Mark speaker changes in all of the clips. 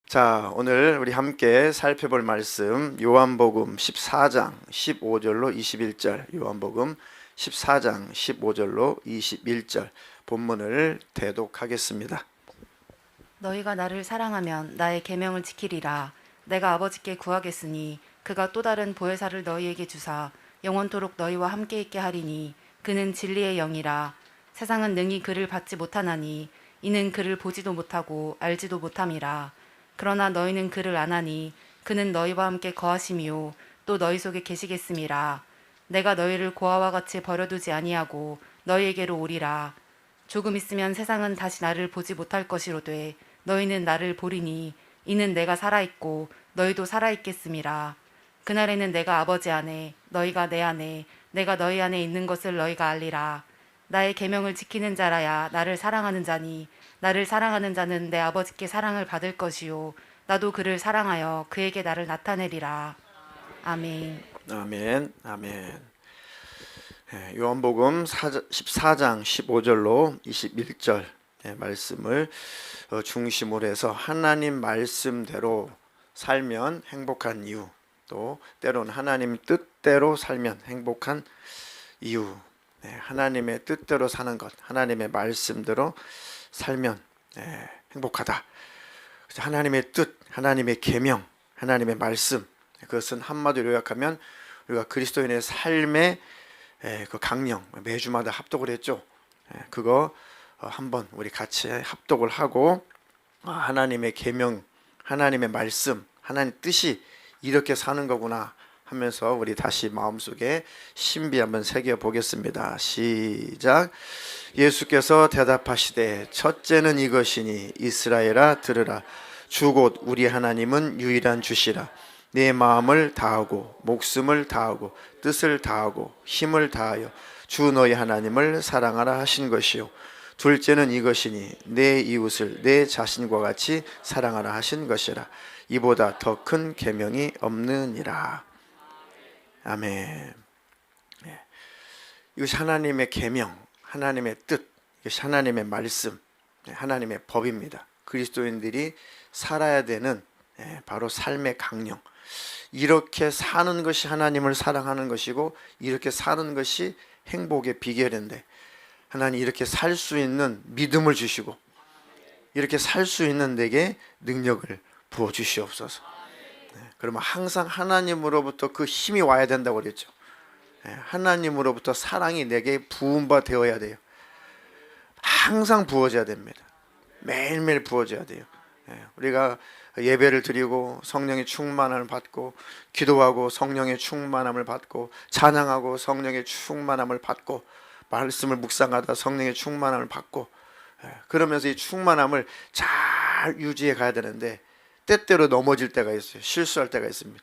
Speaker 1: 자, 오늘 우리 함께 살펴볼 말씀 요한복음 14장 15절로 21절, 요한복음 14장 15절로 21절 본문을 대독하겠습니다.
Speaker 2: 너희가 나를 사랑하면 나의 계명을 지키리라. 내가 아버지께 구하겠으니 그가 또 다른 보혜사를 너희에게 주사 영원토록 너희와 함께 있게 하리니 그는 진리의 영이라. 세상은 능히 그를 받지 못하나니 이는 그를 보지도 못하고 알지도 못함이라. 그러나 너희는 그를 아나니 그는 너희와 함께 거하심이요 또 너희 속에 계시겠음이라. 내가 너희를 고아와 같이 버려두지 아니하고 너희에게로 오리라. 조금 있으면 세상은 다시 나를 보지 못할 것이로되 너희는 나를 보리니 이는 내가 살아있고 너희도 살아있겠음이라. 그날에는 내가 아버지 안에 너희가 내 안에 내가 너희 안에 있는 것을 너희가 알리라. 나의 계명을 지키는 자라야 나를 사랑하는 자니 나를 사랑하는 자는 내 아버지께 사랑을 받을 것이요 나도 그를 사랑하여 그에게 나를 나타내리라. 아멘.
Speaker 1: 아멘, 아멘. 요한복음 14장 15절로 21절 말씀을 중심으로 해서 하나님 말씀대로 살면 행복한 이유, 또 때로는 하나님 뜻대로 살면 행복한 이유, 하나님의 뜻대로 사는 것, 하나님의 말씀대로 살면 행복하다. 하나님의 뜻, 하나님의 계명, 하나님의 말씀, 그것은 한마디로 요약하면 우리가 그리스도인의 삶의 그 강령, 매주마다 합독을 했죠. 그거 한번 우리 같이 합독을 하고 하나님의 계명, 하나님의 말씀, 하나님 뜻이 이렇게 사는 거구나 하면서 우리 다시 마음속에 신비 한번 새겨 보겠습니다. 시작. 예수께서 대답하시되 첫째는 이것이니 이스라엘아 들으라. 주 곧 우리 하나님은 유일한 주시라. 내 마음을 다하고 목숨을 다하고 뜻을 다하고 힘을 다하여 주 너희 하나님을 사랑하라 하신 것이요 둘째는 이것이니 내 이웃을 내 자신과 같이 사랑하라 하신 것이라. 이보다 더 큰 계명이 없느니라. 아멘. 이것이 하나님의 계명, 하나님의 뜻, 이것이 하나님의 말씀, 하나님의 법입니다. 그리스도인들이 살아야 되는 바로 삶의 강령. 이렇게 사는 것이 하나님을 사랑하는 것이고 이렇게 사는 것이 행복의 비결인데 하나님 이렇게 살 수 있는 믿음을 주시고 이렇게 살 수 있는 내게 능력을 부어주시옵소서. 그러면 항상 하나님으로부터 그 힘이 와야 된다고 그랬죠. 하나님으로부터 사랑이 내게 부음바 되어야 돼요. 항상 부어져야 됩니다. 매일매일 부어져야 돼요. 우리가 예배를 드리고 성령의 충만함을 받고 기도하고 성령의 충만함을 받고 찬양하고 성령의 충만함을 받고 말씀을 묵상하다 성령의 충만함을 받고 그러면서 이 충만함을 잘 유지해 가야 되는데 때때로 넘어질 때가 있어요. 실수할 때가 있습니다.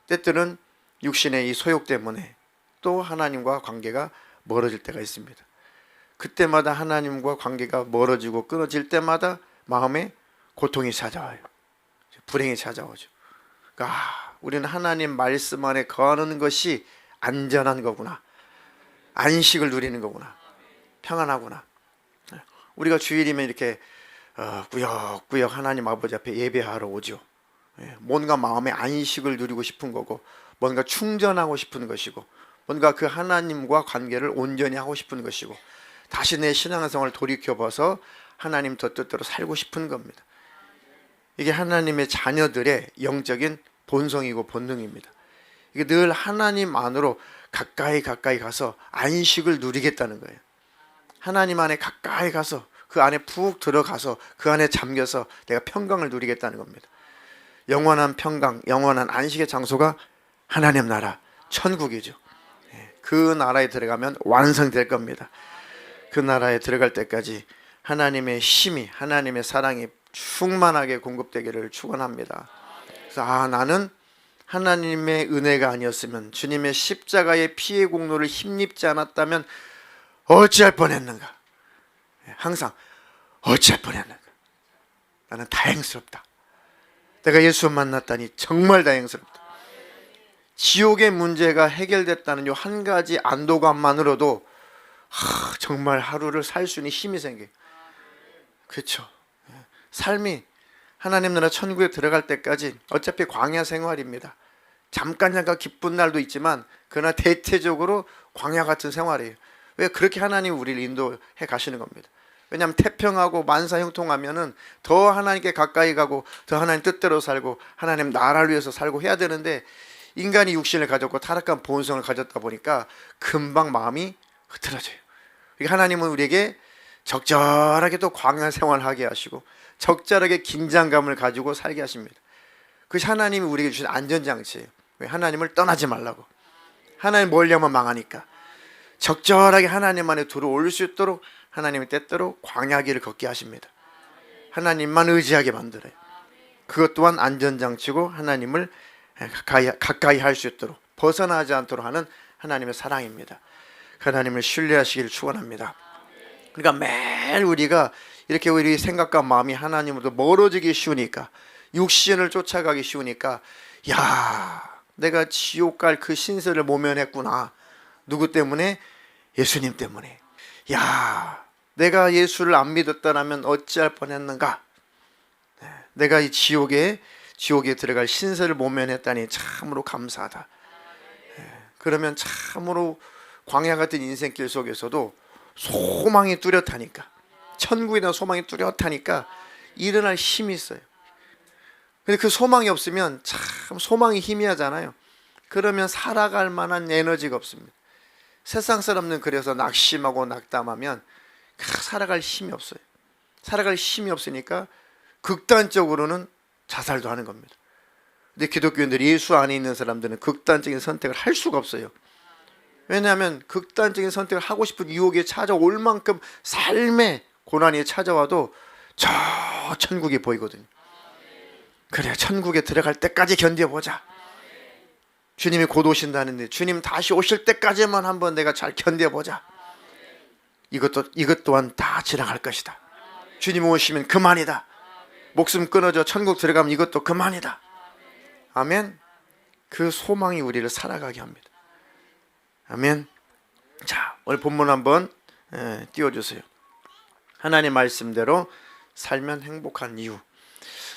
Speaker 1: 때때로는 육신의 이 소욕 때문에 또 하나님과 관계가 멀어질 때가 있습니다. 그때마다 하나님과 관계가 멀어지고 끊어질 때마다 마음에 고통이 찾아와요. 불행이 찾아오죠. 그러니까 우리는 하나님 말씀 안에 거하는 것이 안전한 거구나. 안식을 누리는 거구나. 평안하구나. 우리가 주일이면 이렇게 꾸역꾸역 하나님 아버지 앞에 예배하러 오죠. 뭔가 마음의 안식을 누리고 싶은 거고 뭔가 충전하고 싶은 것이고 뭔가 그 하나님과 관계를 온전히 하고 싶은 것이고 다시 내 신앙생활을 돌이켜봐서 하나님 뜻대로 살고 싶은 겁니다. 이게 하나님의 자녀들의 영적인 본성이고 본능입니다. 이게 늘 하나님 안으로 가까이 가서 안식을 누리겠다는 거예요. 하나님 안에 가까이 가서 그 안에 푹 들어가서 그 안에 잠겨서 내가 평강을 누리겠다는 겁니다. 영원한 평강, 영원한 안식의 장소가 하나님 나라, 천국이죠. 그 나라에 들어가면 완성될 겁니다. 그 나라에 들어갈 때까지 하나님의 힘이, 하나님의 사랑이 충만하게 공급되기를 축원합니다. 그래서 나는 하나님의 은혜가 아니었으면 주님의 십자가의 피의 공로를 힘입지 않았다면 어찌할 뻔했는가. 항상 어찌할 뻔했는가. 나는 다행스럽다. 내가 예수 만났다니 정말 다행스럽다. 지옥의 문제가 해결됐다는 요 한 가지 안도감만으로도 정말 하루를 살 수 있는 힘이 생겨요. 그렇죠. 삶이 하나님 나라 천국에 들어갈 때까지 어차피 광야 생활입니다. 잠깐 기쁜 날도 있지만 그러나 대체적으로 광야 같은 생활이에요. 왜? 그렇게 하나님 우리를 인도해 가시는 겁니다. 왜냐하면 태평하고 만사형통하면은 더 하나님께 가까이 가고 더 하나님 뜻대로 살고 하나님 나라를 위해서 살고 해야 되는데, 인간이 육신을 가졌고 타락한 본성을 가졌다 보니까 금방 마음이 흐트러져요. 하나님은 우리에게 적절하게 또 광야 생활하게 하시고 적절하게 긴장감을 가지고 살게 하십니다. 그것이 하나님이 우리에게 주신 안전장치예요. 왜? 하나님을 떠나지 말라고. 하나님 멀리하면 망하니까 적절하게 하나님 안에 들어올 수 있도록 하나님의 때때로 광야길을 걷게 하십니다. 하나님만 의지하게 만들어요. 그것 또한 안전장치고 하나님을 가까이 할 수 있도록 벗어나지 않도록 하는 하나님의 사랑입니다. 하나님을 신뢰하시기를 축원합니다. 그러니까 매일 우리가 이렇게 우리 생각과 마음이 하나님으로부터 멀어지기 쉬우니까, 육신을 쫓아가기 쉬우니까, 야, 내가 지옥 갈 그 신세를 모면했구나. 누구 때문에? 예수님 때문에. 야, 내가 예수를 안 믿었다라면 어찌할 뻔했는가. 내가 이 지옥에 들어갈 신세를 모면했다니 참으로 감사하다. 그러면 참으로 광야 같은 인생길 속에서도 소망이 뚜렷하니까, 천국에 대한 소망이 뚜렷하니까 일어날 힘이 있어요. 근데 그 소망이 없으면 참 소망이 희미하잖아요. 그러면 살아갈 만한 에너지가 없습니다. 세상 사람들은 그래서 낙심하고 낙담하면 살아갈 힘이 없어요. 살아갈 힘이 없으니까 극단적으로는 자살도 하는 겁니다. 근데 기독교인들이 예수 안에 있는 사람들은 극단적인 선택을 할 수가 없어요. 왜냐하면 극단적인 선택을 하고 싶은 유혹이 찾아올 만큼 삶의 고난이 찾아와도 저 천국이 보이거든요. 그래, 천국에 들어갈 때까지 견뎌보자. 주님이 곧 오신다는데 주님 다시 오실 때까지만 한번 내가 잘 견뎌보자. 이것 또한 다 지나갈 것이다. 주님 오시면 그만이다. 목숨 끊어져 천국 들어가면 이것도 그만이다. 아멘. 그 소망이 우리를 살아가게 합니다. 아멘. 자, 오늘 본문 한번 띄워주세요. 하나님 말씀대로 살면 행복한 이유.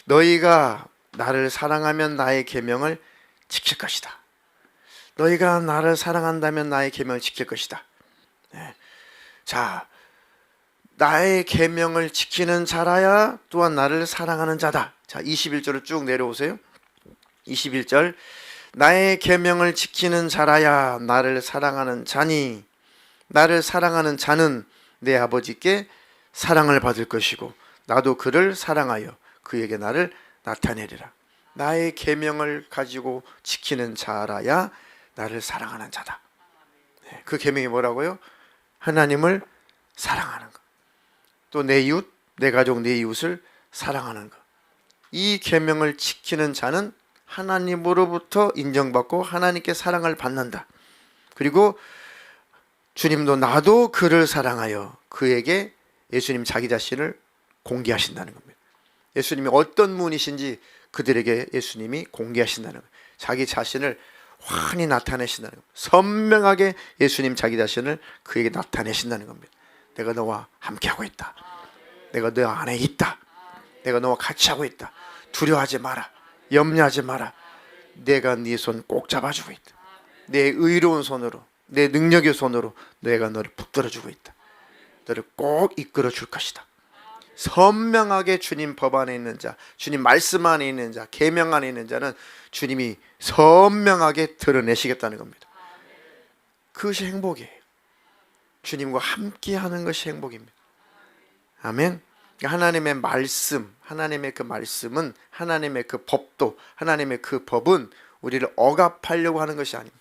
Speaker 1: 너희가 나를 사랑하면 나의 계명을 지킬 것이다. 너희가 나를 사랑한다면 나의 계명을 지킬 것이다. 자, 나의 계명을 지키는 자라야 또한 나를 사랑하는 자다. 자, 21절을 쭉 내려오세요. 21절. 나의 계명을 지키는 자라야 나를 사랑하는 자니, 나를 사랑하는 자는 내 아버지께 사랑을 받을 것이고 나도 그를 사랑하여 그에게 나를 나타내리라. 나의 계명을 가지고 지키는 자라야 나를 사랑하는 자다. 그 계명이 뭐라고요? 하나님을 사랑하는 것, 또 내 이웃, 내 가족, 내 이웃을 사랑하는 것. 이 계명을 지키는 자는 하나님으로부터 인정받고 하나님께 사랑을 받는다. 그리고 주님도 나도 그를 사랑하여 그에게 예수님 자기 자신을 공개하신다는 겁니다. 예수님이 어떤 분이신지 그들에게 예수님이 공개하신다는 거예요. 자기 자신을 환히 나타내신다는 겁니다. 선명하게 예수님 자기 자신을 그에게 나타내신다는 겁니다. 내가 너와 함께하고 있다. 내가 너 안에 있다. 내가 너와 같이 하고 있다. 두려워하지 마라. 염려하지 마라. 내가 네 손 꼭 잡아주고 있다. 내 의로운 손으로, 내 능력의 손으로 내가 너를 붙들어주고 있다. 너를 꼭 이끌어 줄 것이다. 선명하게 주님 법 안에 있는 자, 주님 말씀 안에 있는 자, 계명 안에 있는 자는 주님이 선명하게 드러내시겠다는 겁니다. 그것이 행복이에요. 주님과 함께하는 것이 행복입니다. 아멘. 하나님의 말씀, 하나님의 그 말씀은, 하나님의 그 법도, 하나님의 그 법은 우리를 억압하려고 하는 것이 아닙니다.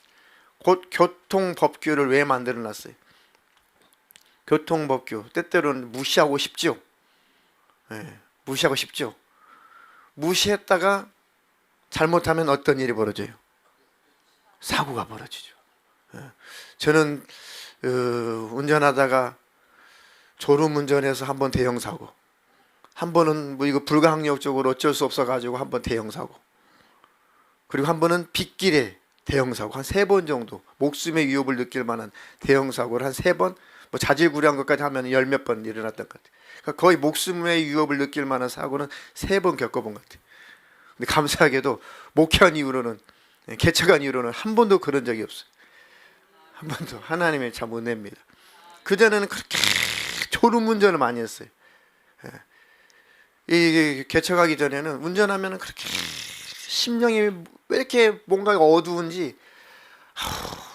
Speaker 1: 곧 교통법규를 왜 만들어 놨어요? 교통법규 때때로는 무시하고 싶죠. 무시하고 싶죠. 무시했다가 잘못하면 어떤 일이 벌어져요? 사고가 벌어지죠. 저는 운전하다가 졸음운전해서 한번 대형사고, 한 번은 뭐 이거 불가항력적으로 어쩔 수 없어 가지고 한번 대형사고, 그리고 한 번은 빗길에 대형 사고 한 3번 정도, 목숨의 위협을 느낄 만한 대형 사고를 한 3번, 뭐 자질구레한 것까지 하면 10몇 번 일어났던 것 같아요. 그러니까 거의 목숨의 위협을 느낄 만한 사고는 3번 겪어본 것 같아요. 근데 감사하게도 목회한 이후로는, 개척한 이후로는 한 번도 그런 적이 없어요. 한 번도. 하나님의 참 은혜입니다. 그전에는 그렇게 졸음운전을 많이 했어요. 이 개척하기 전에는 운전하면 그렇게 심령이 왜 이렇게 뭔가 어두운지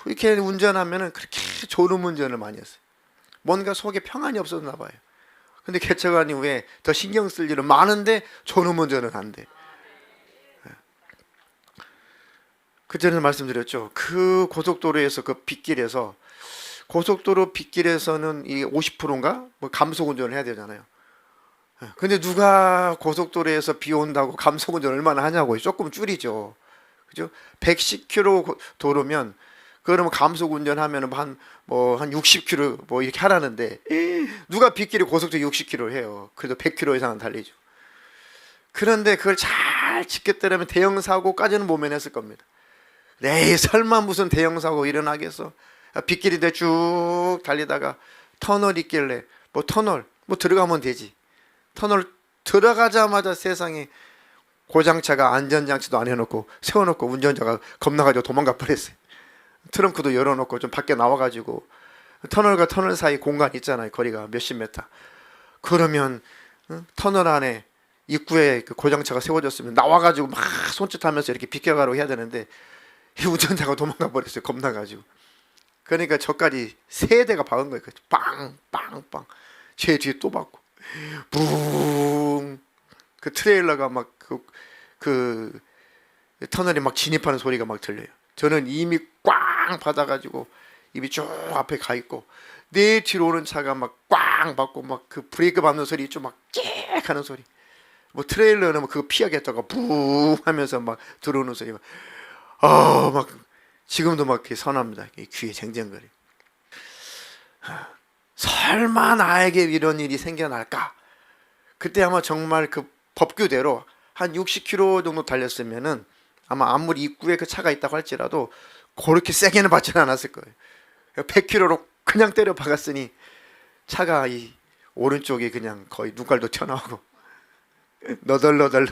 Speaker 1: 이렇게 운전하면 그렇게 졸음운전을 많이 했어요. 뭔가 속에 평안이 없었나 봐요. 근데 개척한 이후에 더 신경 쓸 일은 많은데 졸음운전은 안 돼. 그전에 말씀드렸죠. 그 고속도로에서, 그 빗길에서, 고속도로 빗길에서는 이 50%인가 뭐 감속 운전을 해야 되잖아요. 근데 누가 고속도로에서 비 온다고 감속 운전 얼마나 하냐고요. 조금 줄이죠. 그죠? 110km 도로면 그러면 감속 운전하면 한 60km 뭐 이렇게 하라는데 누가 빗길에 고속도로 60km 해요. 그래도 100km 이상은 달리죠. 그런데 그걸 잘 지켰더라면 대형 사고까지는 모면했을 겁니다. 에이, 설마 무슨 대형 사고 일어나겠어? 빗길인데 쭉 달리다가 터널 있길래 터널 들어가면 되지. 터널 들어가자마자 세상에 고장차가 안전장치도 안 해놓고 세워놓고 운전자가 겁나가지고 도망가 버렸어요. 트렁크도 열어놓고 좀 밖에 나와가지고 터널과 터널 사이 공간 있잖아요. 거리가 몇십 미터. 그러면 터널 안에 입구에 그 고장차가 세워졌으면 나와가지고 막 손짓하면서 이렇게 비켜가라고 해야 되는데 이 운전자가 도망가 버렸어요. 겁나가지고. 그러니까 저까지 3대가 박은 거예요. 빵빵빵. 제 뒤에 또 박고 붕. 그 트레일러가 막 그 터널에 막 진입하는 소리가 막 들려요. 저는 이미 꽝 받아가지고 입이 쭉 앞에 가 있고 내 뒤로 오는 차가 막 꽝 받고 막 그 브레이크 밟는 소리 좀 막 깨 하는 소리. 뭐 트레일러는 그거 피하겠다가 붕 하면서 막 들어오는 소리 막 지금도 막 이렇게 선합니다. 귀에 쟁쟁거려. 설마 나에게 이런 일이 생겨날까? 그때 아마 정말 그 법규대로 한 60km 정도 달렸으면은 아마 아무리 입구에 그 차가 있다고 할지라도 그렇게 세게는 받지는 않았을 거예요. 100km로 그냥 때려 박았으니 차가 이 오른쪽이 그냥 거의 눈깔도 튀어나오고 너덜너덜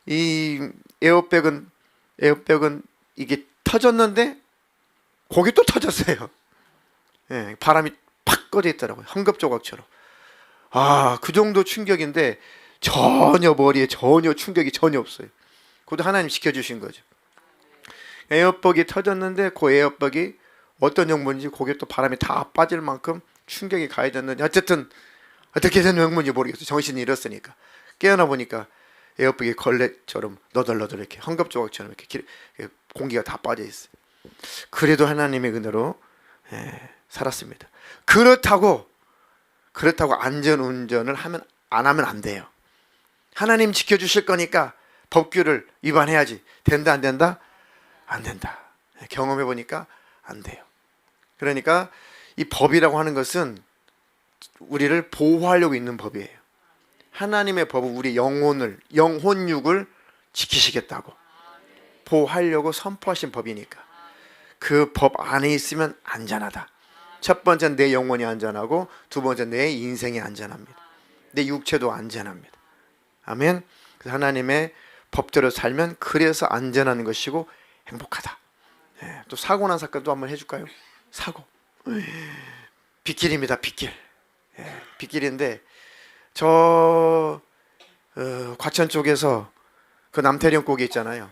Speaker 1: 이 에어백은 이게 터졌는데 거기 또 터졌어요. 바람이 팍 꺼져 있더라고요. 헝겊조각처럼. 그 정도 충격인데 전혀 머리에 전혀 충격이 전혀 없어요. 그것도 하나님 지켜주신 거죠. 에어백이 터졌는데 그 에어백이 어떤 용문인지 거기에 또 바람이 다 빠질 만큼 충격이 가해졌는데 어쨌든 어떻게 된 용문인지 모르겠어요. 정신이 잃었으니까. 깨어나 보니까 에어백이 걸레처럼 너덜너덜 이렇게 헝겊조각처럼 이렇게 공기가 다 빠져 있어요. 그래도 하나님의 은혜로 살았습니다. 그렇다고 안전운전을 안 하면 안 돼요. 하나님 지켜주실 거니까 법규를 위반해야지. 된다 안 된다? 안 된다. 경험해 보니까 안 돼요. 그러니까 이 법이라고 하는 것은 우리를 보호하려고 있는 법이에요. 하나님의 법은 우리 영혼육을 지키시겠다고 보호하려고 선포하신 법이니까 그 법 안에 있으면 안전하다. 첫 번째는 내 영혼이 안전하고 두 번째는 내 인생이 안전합니다. 내 육체도 안전합니다. 아멘. 그래서 하나님의 법대로 살면 그래서 안전한 것이고 행복하다. 또 사고 난 사건도 한번 해줄까요? 사고. 빗길입니다. 빗길. 빗길인데 저 과천 쪽에서 그 남태령 고개 있잖아요.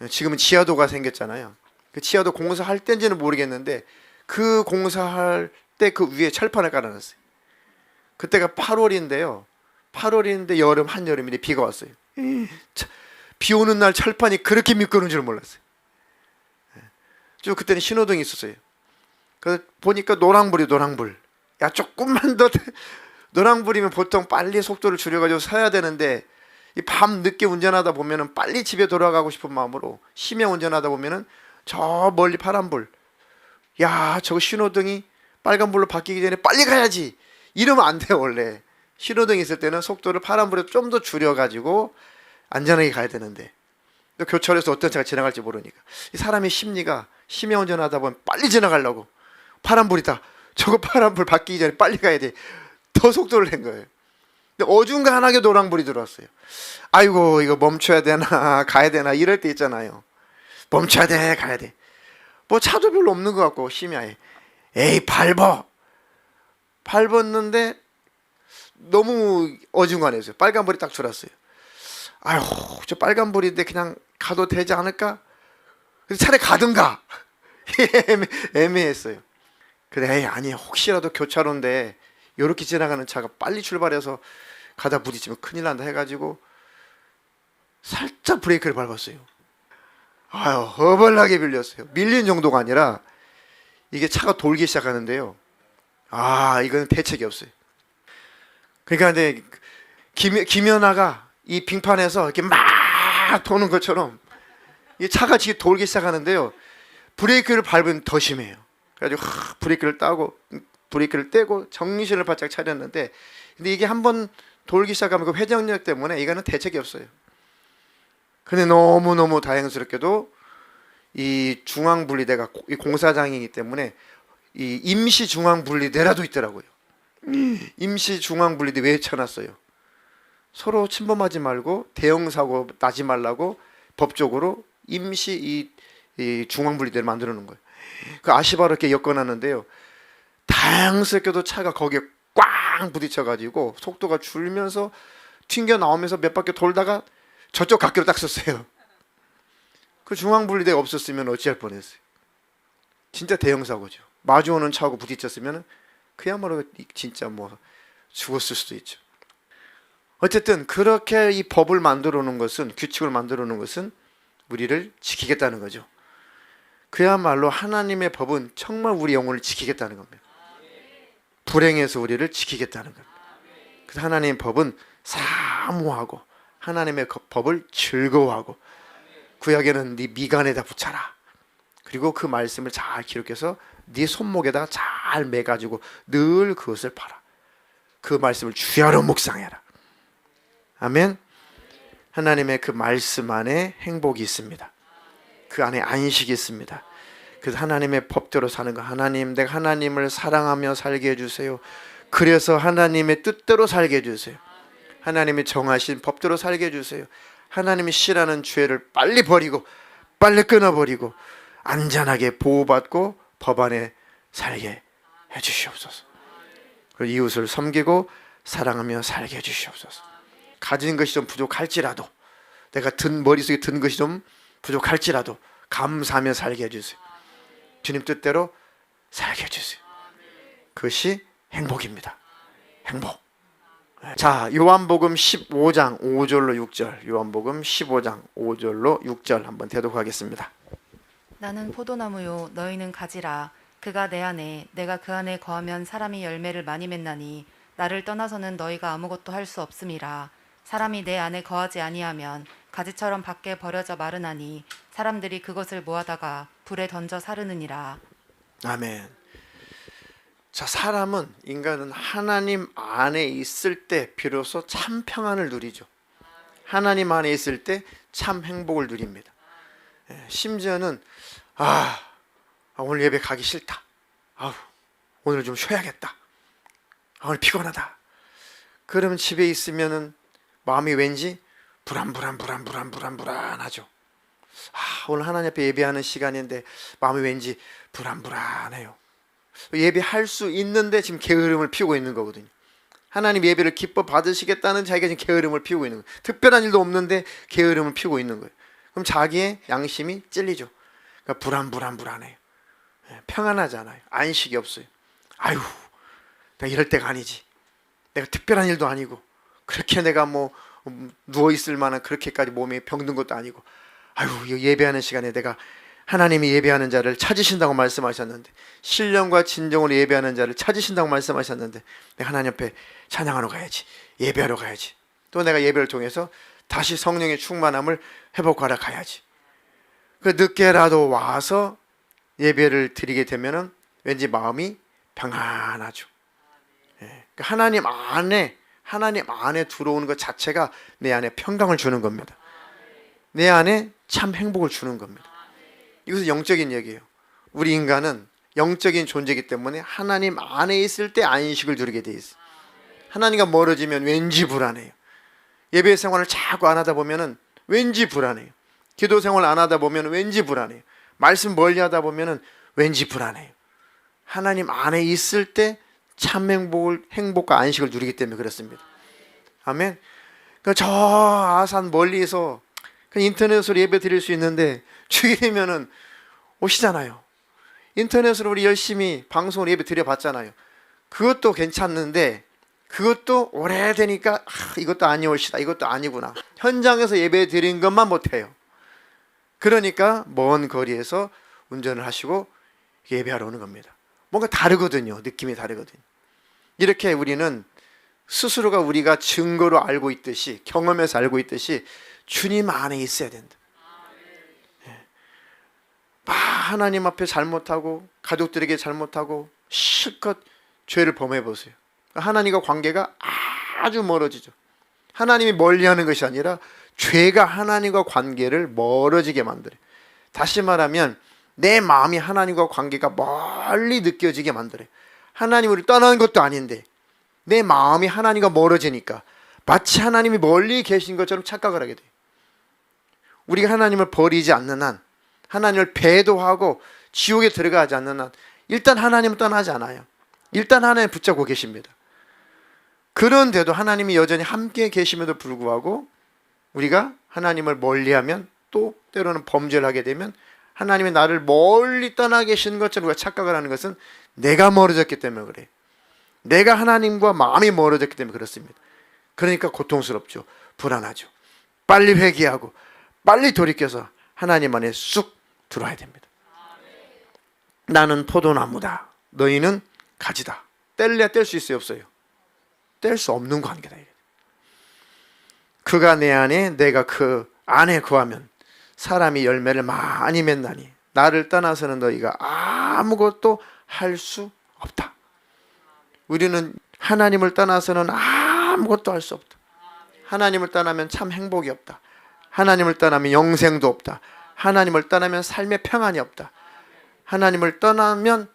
Speaker 1: 지금은 지하도가 생겼잖아요. 그 지하도 공사할 때인지는 모르겠는데 그 공사할 때 그 위에 철판을 깔아놨어요. 그때가 8월인데요. 8월인데 한여름인데 비가 왔어요. 비 오는 날 철판이 그렇게 미끄러운 줄 몰랐어요. 쭉 그때는 신호등이 있었어요. 그 보니까 노랑불이 노랑불. 야 조금만 더 노랑불이면 보통 빨리 속도를 줄여가지고 서야 되는데 이 밤 늦게 운전하다 보면은 빨리 집에 돌아가고 싶은 마음으로 심야 운전하다 보면은 저 멀리 파란불. 야 저거 신호등이 빨간불로 바뀌기 전에 빨리 가야지. 이러면 안 돼요. 원래 신호등이 있을 때는 속도를 파란불에 좀 더 줄여가지고 안전하게 가야 되는데 또 교차로에서 어떤 차가 지나갈지 모르니까. 이 사람의 심리가 심해 운전하다 보면 빨리 지나가려고, 파란불이다, 저거 파란불 바뀌기 전에 빨리 가야 돼, 더 속도를 낸 거예요. 근데 어중간하게 노란불이 들어왔어요. 아이고, 이거 멈춰야 되나 가야 되나 이럴 때 있잖아요. 멈춰야 돼, 가야 돼. 뭐 차도 별로 없는 것 같고 심야에, 에이 밟았는데 너무 어중간해서요. 빨간불이 딱 들어왔어요. 아휴, 저 빨간불인데 그냥 가도 되지 않을까? 그래서 차라리 가든가. 애매했어요. 그래, 에이, 아니, 혹시라도 교차로인데 이렇게 지나가는 차가 빨리 출발해서 가다 부딪히면 큰일 난다 해가지고 살짝 브레이크를 밟았어요. 아유, 허벌나게 밀렸어요. 밀린 정도가 아니라 이게 차가 돌기 시작하는데요. 아, 이거는 대책이 없어요. 그러니까 근데 김연아가 이 빙판에서 이렇게 막 도는 것처럼 이 차가 지금 돌기 시작하는데요. 브레이크를 밟으면 더 심해요. 그래가지고 브레이크를 떼고 정신을 바짝 차렸는데, 근데 이게 한번 돌기 시작하면 그 회전력 때문에 이거는 대책이 없어요. 근데 너무너무 다행스럽게도 이 중앙분리대가 이 공사장이기 때문에 이 임시 중앙분리대라도 있더라고요. 임시 중앙분리대 왜 쳐놨어요? 서로 침범하지 말고 대형 사고 나지 말라고 법적으로 임시 이 중앙분리대를 만들어 놓은 거예요. 그 아시바롭게 엮어놨는데요. 다행스럽게도 차가 거기에 꽝 부딪혀가지고 속도가 줄면서 튕겨 나오면서 몇 바퀴 돌다가 저쪽 갓길로 딱 섰어요. 그 중앙분리대가 없었으면 어찌할 뻔했어요. 진짜 대형 사고죠. 마주오는 차하고 부딪혔으면 그야말로 진짜 뭐 죽었을 수도 있죠. 어쨌든 그렇게 이 법을 만들어 놓은 것은, 규칙을 만들어 놓은 것은 우리를 지키겠다는 거죠. 그야말로 하나님의 법은 정말 우리 영혼을 지키겠다는 겁니다. 불행해서 우리를 지키겠다는 겁니다. 그래서 하나님의 법은 사모하고 하나님의 법을 즐거워하고, 구약에는 네 미간에다 붙여라. 그리고 그 말씀을 잘 기록해서 네 손목에다 잘 매가지고 늘 그것을 봐라. 그 말씀을 주야로 묵상해라. 아멘. 하나님의 그 말씀 안에 행복이 있습니다. 그 안에 안식이 있습니다. 그래서 하나님의 법대로 사는 거, 하나님, 내가 하나님을 사랑하며 살게 해주세요. 그래서 하나님의 뜻대로 살게 해주세요. 하나님이 정하신 법대로 살게 해주세요. 하나님이 싫어하는 죄를 빨리 버리고 빨리 끊어버리고 안전하게 보호받고 법 안에 살게 해주시옵소서. 그리고 이웃을 섬기고 사랑하며 살게 해주시옵소서. 가진 것이 좀 부족할지라도, 내가 머릿속에 든 것이 좀 부족할지라도 감사하며 살게 해주세요. 주님 뜻대로 살게 해주세요. 그것이 행복입니다. 행복. 자, 요한복음 15장 5절로 6절, 요한복음 15장 5절로 6절 한번 대독하겠습니다.
Speaker 2: 나는 포도나무요 너희는 가지라. 그가 내 안에 내가 그 안에 거하면 사람이 열매를 많이 맺나니 나를 떠나서는 너희가 아무것도 할 수 없음이라. 사람이 내 안에 거하지 아니하면 가지처럼 밖에 버려져 마르나니 사람들이 그것을 모아다가 불에 던져 사르느니라.
Speaker 1: 아멘. 자, 인간은 하나님 안에 있을 때 비로소 참 평안을 누리죠. 하나님 안에 있을 때 참 행복을 누립니다. 심지어는 오늘 예배 가기 싫다. 오늘 좀 쉬어야겠다. 오늘 피곤하다. 그러면 집에 있으면은 마음이 왠지 불안하죠. 오늘 하나님 앞에 예배하는 시간인데 마음이 왠지 불안해요. 예배할 수 있는데 지금 게으름을 피우고 있는 거거든요. 하나님 예배를 기뻐 받으시겠다는 자기가 지금 게으름을 피우고 있는 거예요. 특별한 일도 없는데 게으름을 피우고 있는 거예요. 그럼 자기의 양심이 찔리죠. 그러니까 불안해요. 평안하지 않아요. 안식이 없어요. 내가 이럴 때가 아니지. 내가 특별한 일도 아니고 그렇게 내가 뭐 누워있을 만한 그렇게까지 몸이 병든 것도 아니고, 이거 예배하는 시간에 내가 하나님이 예배하는 자를 찾으신다고 말씀하셨는데, 신령과 진정으로 예배하는 자를 찾으신다고 말씀하셨는데, 내가 하나님 앞에 찬양하러 가야지, 예배하러 가야지, 또 내가 예배를 통해서 다시 성령의 충만함을 회복하러 가야지. 늦게라도 와서 예배를 드리게 되면은 왠지 마음이 평안하죠. 하나님 안에 들어오는 것 자체가 내 안에 평강을 주는 겁니다. 내 안에 참 행복을 주는 겁니다. 이것은 영적인 얘기예요. 우리 인간은 영적인 존재이기 때문에 하나님 안에 있을 때 안식을 누리게 돼 있어요. 하나님과 멀어지면 왠지 불안해요. 예배 생활을 자꾸 안 하다 보면은 왠지 불안해요. 기도 생활을 안 하다 보면 왠지 불안해요. 말씀 멀리 하다 보면은 왠지 불안해요. 하나님 안에 있을 때 참 행복과 안식을 누리기 때문에 그렇습니다. 아멘. 그러니까 저 아산 멀리서 인터넷으로 예배 드릴 수 있는데 주일이면은 오시잖아요. 인터넷으로 우리 열심히 방송으로 예배 드려봤잖아요. 그것도 괜찮는데 그것도 오래되니까 이것도 아니올시다, 이것도 아니구나. 현장에서 예배 드린 것만 못해요. 그러니까 먼 거리에서 운전을 하시고 예배하러 오는 겁니다. 뭔가 다르거든요. 느낌이 다르거든요. 이렇게 우리는 스스로가 우리가 증거로 알고 있듯이, 경험에서 알고 있듯이 주님 안에 있어야 된다. 하나님 앞에 잘못하고 가족들에게 잘못하고 실컷 죄를 범해 보세요. 하나님과 관계가 아주 멀어지죠. 하나님이 멀리하는 것이 아니라 죄가 하나님과 관계를 멀어지게 만들어요. 다시 말하면 내 마음이 하나님과 관계가 멀리 느껴지게 만들어요. 하나님을 떠나는 것도 아닌데 내 마음이 하나님과 멀어지니까 마치 하나님이 멀리 계신 것처럼 착각을 하게 돼요. 우리가 하나님을 버리지 않는 한, 하나님을 배도하고 지옥에 들어가지 않는 한 일단 하나님은 떠나지 않아요. 일단 하나님 붙잡고 계십니다. 그런데도 하나님이 여전히 함께 계심에도 불구하고 우리가 하나님을 멀리하면, 또 때로는 범죄를 하게 되면 하나님이 나를 멀리 떠나 계신 것처럼 우리가 착각을 하는 것은 내가 멀어졌기 때문에 그래요. 내가 하나님과 마음이 멀어졌기 때문에 그렇습니다. 그러니까 고통스럽죠. 불안하죠. 빨리 회개하고 빨리 돌이켜서 하나님 안에 쑥 들어와야 됩니다. 나는 포도나무다. 너희는 가지다. 뗄래야 뗄 수 있어요, 없어요? 뗄 수 없는 관계다. 그가 내 안에 내가 그 안에 거하면 사람이 열매를 많이 맺나니 나를 떠나서는 너희가 아무것도 할 수 없다. 우리는 하나님을 떠나서는 아무것도 할 수 없다. 하나님을 떠나면 참 행복이 없다. 하나님을 떠나면 영생도 없다. 하나님을 떠나면 삶의 평안이 없다. 하나님을 떠나면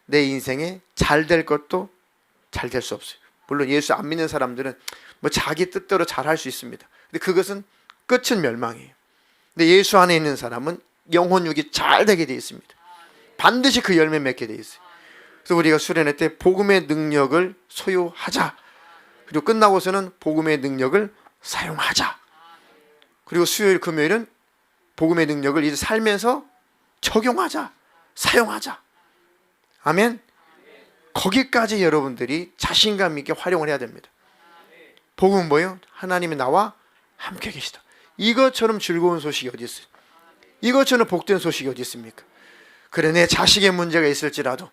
Speaker 1: 내 인생에 잘 될 것도 잘 될 수 없어요. 물론 예수 안 믿는 사람들은 뭐 자기 뜻대로 잘 할 수 있습니다. 근데 그것은 끝은 멸망이에요. 근데 예수 안에 있는 사람은 영혼육이 잘 되게 되어 있습니다. 반드시 그 열매 맺게 되어 있어요. 그래서 우리가 수련회 때 복음의 능력을 소유하자. 그리고 끝나고서는 복음의 능력을 사용하자. 그리고 수요일 금요일은 복음의 능력을 이제 살면서 적용하자. 사용하자. 아멘. 거기까지 여러분들이 자신감 있게 활용을 해야 됩니다. 복음은 뭐예요? 하나님이 나와 함께 계시다. 이것처럼 즐거운 소식이 어디 있어요? 이것처럼 복된 소식이 어디 있습니까? 그래, 내 자식의 문제가 있을지라도,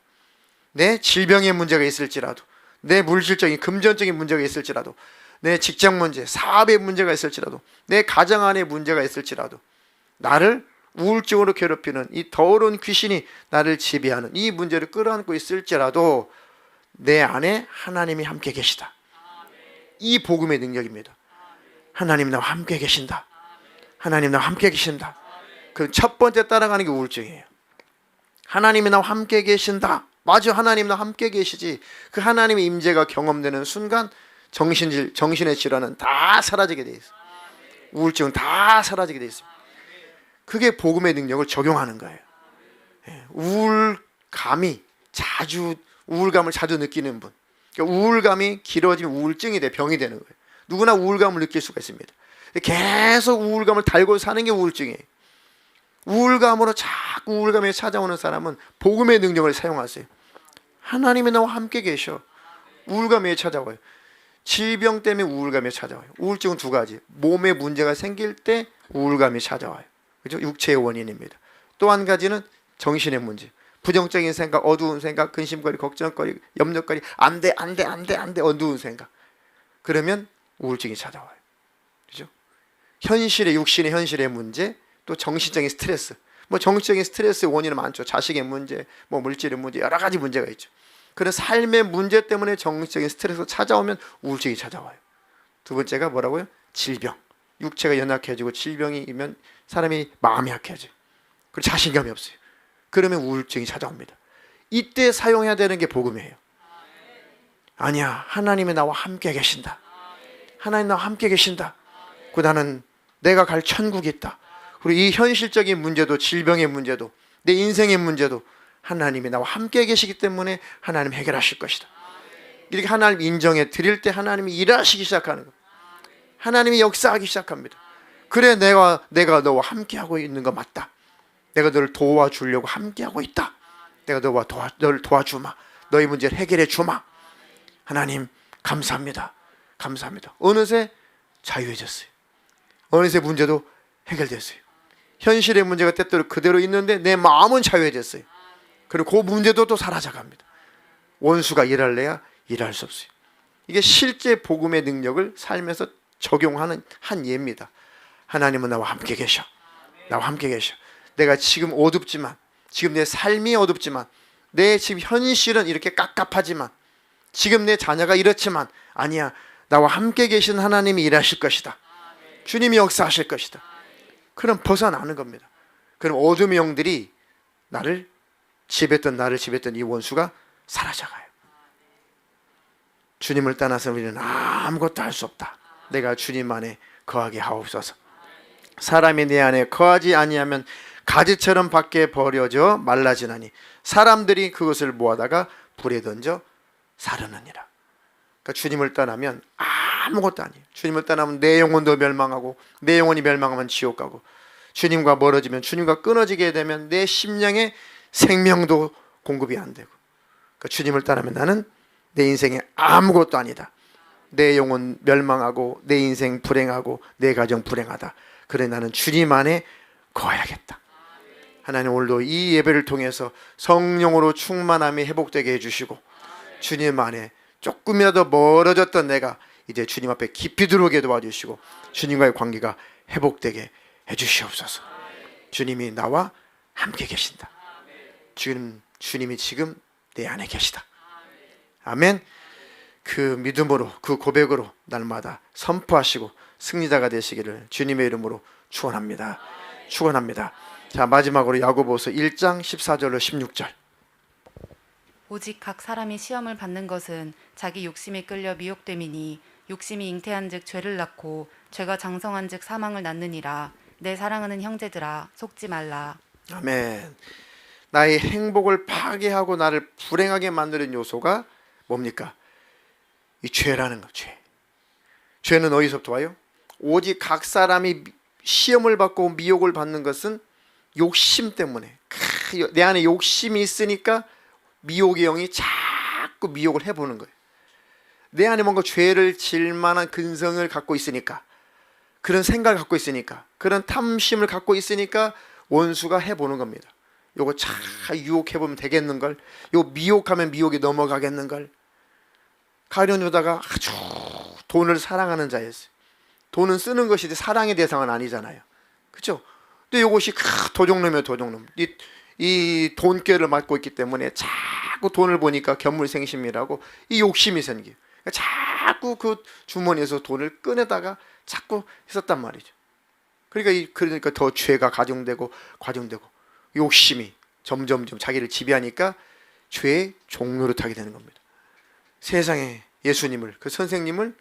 Speaker 1: 내 질병의 문제가 있을지라도, 내 물질적인 금전적인 문제가 있을지라도, 내 직장 문제, 사업의 문제가 있을지라도, 내 가정 안에 문제가 있을지라도, 나를 우울증으로 괴롭히는 이 더러운 귀신이 나를 지배하는 이 문제를 끌어안고 있을지라도 내 안에 하나님이 함께 계시다. 이 복음의 능력입니다. 하나님 나와 함께 계신다. 하나님 나와 함께 계신다. 그 첫 번째 따라가는 게 우울증이에요. 하나님이 나와 함께 계신다. 맞아, 하나님 나와 함께 계시지. 그 하나님의 임재가 경험되는 순간 정신의 질환은 다 사라지게 돼 있어요. 우울증은 다 사라지게 돼 있습니다. 그게 복음의 능력을 적용하는 거예요. 우울감을 자주 느끼는 분, 그러니까 우울감이 길어지면 우울증이 돼, 병이 되는 거예요. 누구나 우울감을 느낄 수가 있습니다. 계속 우울감을 달고 사는 게 우울증이에요. 우울감으로 자꾸 우울감이 찾아오는 사람은 복음의 능력을 사용하세요. 하나님이 나와 함께 계셔. 우울감이 찾아와요. 질병 때문에 우울감이 찾아와요. 우울증은 두 가지. 몸에 문제가 생길 때 우울감이 찾아와요. 그죠? 육체의 원인입니다. 또 한 가지는 정신의 문제. 부정적인 생각, 어두운 생각, 근심거리, 걱정거리, 염려거리, 안 돼, 어두운 생각. 그러면 우울증이 찾아와요. 그죠? 육신의 현실의 문제, 또 정신적인 스트레스. 뭐 정신적인 스트레스의 원인은 많죠. 자식의 문제, 뭐 물질의 문제, 여러 가지 문제가 있죠. 그런 삶의 문제 때문에 정신적인 스트레스가 찾아오면 우울증이 찾아와요. 두 번째가 뭐라고요? 질병. 육체가 연약해지고 질병이면 사람이 마음이 약해져요. 그리고 자신감이 없어요. 그러면 우울증이 찾아옵니다. 이때 사용해야 되는 게 복음이에요. 아니야, 하나님이 나와 함께 계신다. 하나님 나와 함께 계신다. 그 나는 내가 갈 천국이 있다. 그리고 이 현실적인 문제도, 질병의 문제도, 내 인생의 문제도 하나님이 나와 함께 계시기 때문에 하나님 해결하실 것이다. 이렇게 하나님 인정해 드릴 때 하나님이 일하시기 시작하는 거예요. 하나님이 역사하기 시작합니다. 그래, 내가 너와 함께하고 있는 거 맞다. 내가 너를 도와주려고 함께하고 있다. 내가 너를 도와주마. 너의 문제를 해결해 주마. 하나님 감사합니다. 감사합니다. 어느새 자유해졌어요. 어느새 문제도 해결됐어요. 현실의 문제가 때때로 그대로 있는데 내 마음은 자유해졌어요. 그리고 그 문제도 또 사라져갑니다. 원수가 일할래야 일할 수 없어요. 이게 실제 복음의 능력을 삶에서 적용하는 한 예입니다. 하나님은 나와 함께 계셔. 나와 함께 계셔. 내가 지금 어둡지만, 지금 내 삶이 어둡지만, 내 지금 현실은 이렇게 깝깝하지만, 지금 내 자녀가 이렇지만, 아니야, 나와 함께 계신 하나님이 일하실 것이다. 주님이 역사하실 것이다. 그럼 벗어나는 겁니다. 그럼 어둠의 영들이 나를 지배했던 이 원수가 사라져가요. 주님을 떠나서 우리는 아무것도 할 수 없다. 내가 주님 안에 거하게 하옵소서. 사람이 내 안에 거하지 아니하면 가지처럼 밖에 버려져 말라지나니 사람들이 그것을 모아다가 불에 던져 사르느니라. 그러니까 주님을 떠나면 아무것도 아니에요. 주님을 떠나면 내 영혼도 멸망하고, 내 영혼이 멸망하면 지옥 가고, 주님과 멀어지면, 주님과 끊어지게 되면 내 심령의 생명도 공급이 안 되고, 그러니까 주님을 떠나면 나는 내 인생에 아무것도 아니다. 내 영혼 멸망하고, 내 인생 불행하고, 내 가정 불행하다. 그래, 나는 주님 안에 거해야겠다. 하나님 오늘도 이 예배를 통해서 성령으로 충만함이 회복되게 해주시고, 주님 안에 조금이라도 멀어졌던 내가 이제 주님 앞에 깊이 들어오게 도와주시고, 주님과의 관계가 회복되게 해주시옵소서. 주님이 나와 함께 계신다. 주님이 지금 내 안에 계시다. 아멘. 그 믿음으로, 그 고백으로 날마다 선포하시고 승리자가 되시기를 주님의 이름으로 축원합니다. 축원합니다. 자, 마지막으로 야고보서 1장 14절로 16절.
Speaker 2: 오직 각 사람이 시험을 받는 것은 자기 욕심에 끌려 미혹됨이니 욕심이 잉태한즉 죄를 낳고 죄가 장성한즉 사망을 낳느니라. 내 사랑하는 형제들아, 속지 말라.
Speaker 1: 아멘. 나의 행복을 파괴하고 나를 불행하게 만드는 요소가 뭡니까? 이 죄라는 거. 죄는 어디서부터 와요? 오직 각 사람이 시험을 받고 미혹을 받는 것은 욕심 때문에. 내 안에 욕심이 있으니까 미혹의 영이 자꾸 미혹을 해보는 거예요. 내 안에 뭔가 죄를 질 만한 근성을 갖고 있으니까, 그런 생각을 갖고 있으니까, 그런 탐심을 갖고 있으니까 원수가 해보는 겁니다. 요거 잘 유혹해보면 되겠는걸, 요거 미혹하면 미혹이 넘어가겠는걸. 가룟 유다가 아주 돈을 사랑하는 자였어요. 돈은 쓰는 것이지 사랑의 대상은 아니잖아요. 그렇죠? 근데 요것이 도둑놈이에요. 도둑놈. 이 돈꾀를 맡고 있기 때문에 자꾸 돈을 보니까 견물생심이라고 이 욕심이 생겨요. 자꾸 그 주머니에서 돈을 꺼내다가 자꾸 했었단 말이죠. 그러니까 더 죄가 가중되고 욕심이 점점 자기를 지배하니까 죄의 종로로 타게 되는 겁니다. 세상에 예수님을, 그 선생님을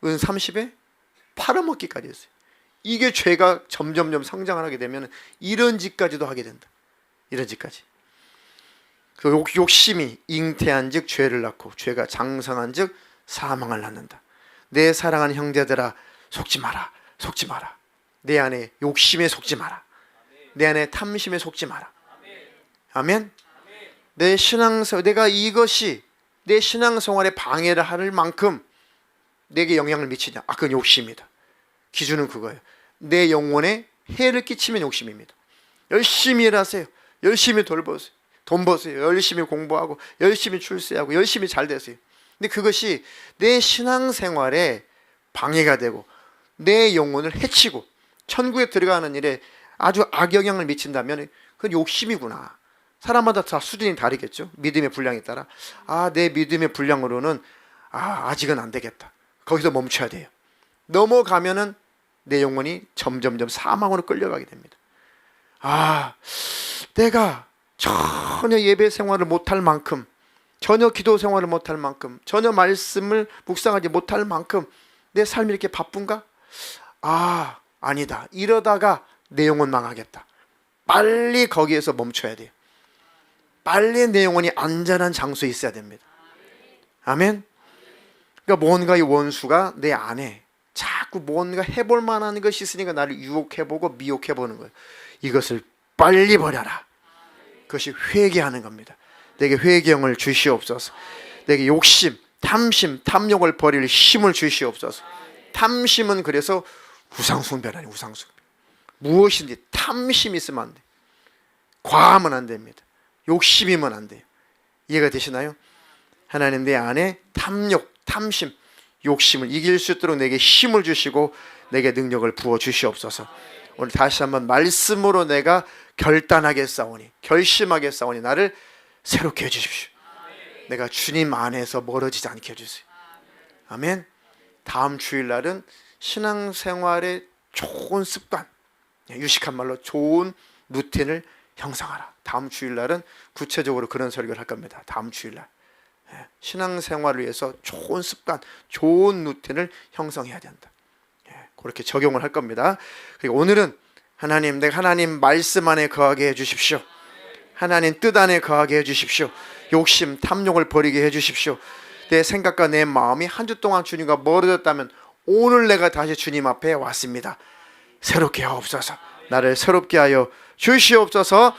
Speaker 1: 은 30에 팔아먹기까지 했어요. 이게 죄가 점점 성장을 하게 되면 이런 짓까지도 하게 된다. 이런 짓까지. 그 욕심이 잉태한 즉 죄를 낳고 죄가 장성한 즉 사망을 낳는다. 내 사랑하는 형제들아, 속지 마라. 속지 마라. 내 안에 욕심에 속지 마라. 내 안에 탐심에 속지 마라. 아멘. 내 신앙생활, 내가 이것이 내 신앙생활에 방해를 할 만큼 내게 영향을 미치냐? 그건 욕심이다. 기준은 그거예요. 내 영혼에 해를 끼치면 욕심입니다. 열심히 일하세요. 열심히 돌보세요. 돈 버세요. 열심히 공부하고 열심히 출세하고 열심히 잘 되세요. 근데 그것이 내 신앙생활에 방해가 되고 내 영혼을 해치고 천국에 들어가는 일에 아주 악영향을 미친다면 그건 욕심이구나. 사람마다 다 수준이 다르겠죠. 믿음의 분량에 따라. 내 믿음의 분량으로는 아직은 안 되겠다. 거기서 멈춰야 돼요. 넘어가면은 내 영혼이 점점점 사망으로 끌려가게 됩니다. 아, 내가 전혀 예배 생활을 못할 만큼, 전혀 기도 생활을 못할 만큼, 전혀 말씀을 묵상하지 못할 만큼 내 삶이 이렇게 바쁜가? 아, 아니다. 이러다가 내 영혼 망하겠다. 빨리 거기에서 멈춰야 돼요. 빨리 내 영혼이 안전한 장소에 있어야 됩니다. 아멘. 그러니까 뭔가 이 원수가 내 안에 자꾸 뭔가 해볼 만한 것이 있으니까 나를 유혹해보고 미혹해보는 거예요. 이것을 빨리 버려라. 그것이 회개하는 겁니다. 내게 회개형을 주시옵소서. 내게 욕심, 탐심, 탐욕을 버릴 힘을 주시옵소서. 탐심은 그래서 우상숭배 아니에요. 우상숭배. 무엇인지 탐심이 있으면 안 돼요. 과하면 안 됩니다. 욕심이면 안 돼요. 이해가 되시나요? 하나님 내 안에 탐욕, 탐심, 욕심을 이길 수 있도록 내게 힘을 주시고 내게 능력을 부어 주시옵소서. 오늘 다시 한번 말씀으로 내가 결단하게 싸우니, 결심하게 싸우니 나를 새롭게 해주십시오. 내가 주님 안에서 멀어지지 않게 해주세요. 아멘. 다음 주일날은 신앙생활의 좋은 습관, 유식한 말로 좋은 루틴을 형성하라. 다음 주일날은 구체적으로 그런 설교를 할 겁니다. 다음 주일날 신앙생활을 위해서 좋은 습관, 좋은 루틴을 형성해야 된다. 그렇게 적용을 할 겁니다. 그리고 오늘은 하나님, 내가 하나님 말씀 안에 거하게 해주십시오. 하나님 뜻 안에 거하게 해주십시오. 욕심, 탐욕을 버리게 해주십시오. 내 생각과 내 마음이 한 주 동안 주님과 멀어졌다면 오늘 내가 다시 주님 앞에 왔습니다. 새롭게 하옵소서. 나를 새롭게 하여 주시옵소서.